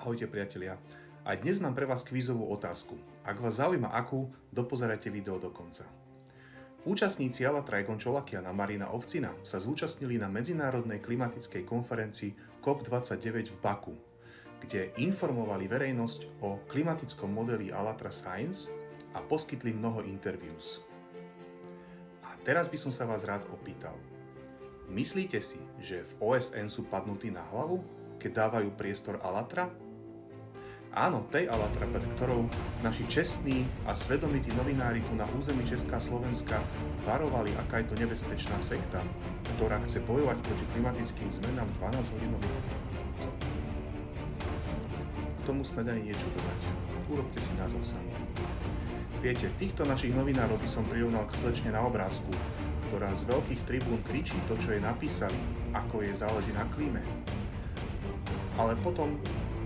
Ahojte priatelia, aj dnes mám pre vás kvízovú otázku. Ak vás zaujíma akú, dopozerajte video do konca. Účastníci Alatra Egon Čolakian a Marina Ovcina sa zúčastnili na medzinárodnej klimatickej konferencii COP29 v Baku, kde informovali verejnosť o klimatickom modeli Alatra Science a poskytli mnoho interviews. A teraz by som sa vás rád opýtal. Myslíte si, že v OSN sú padnutí na hlavu, keď dávajú priestor Alatra? Áno, tej Alatra, pred ktorou naši čestní a svedomití novinári tu na území Česka a Slovenska varovali, aká je to nebezpečná sekta, ktorá chce bojovať proti klimatickým zmenám 12 hodinovým. K tomu snáď ani niečo dodať. Urobte si názov sami. Viete, týchto našich novinárov by som prirovnal k slečne na obrázku, ktorá z veľkých tribún kričí to, čo jej napísali, ako jej záleží na klíme. Ale potom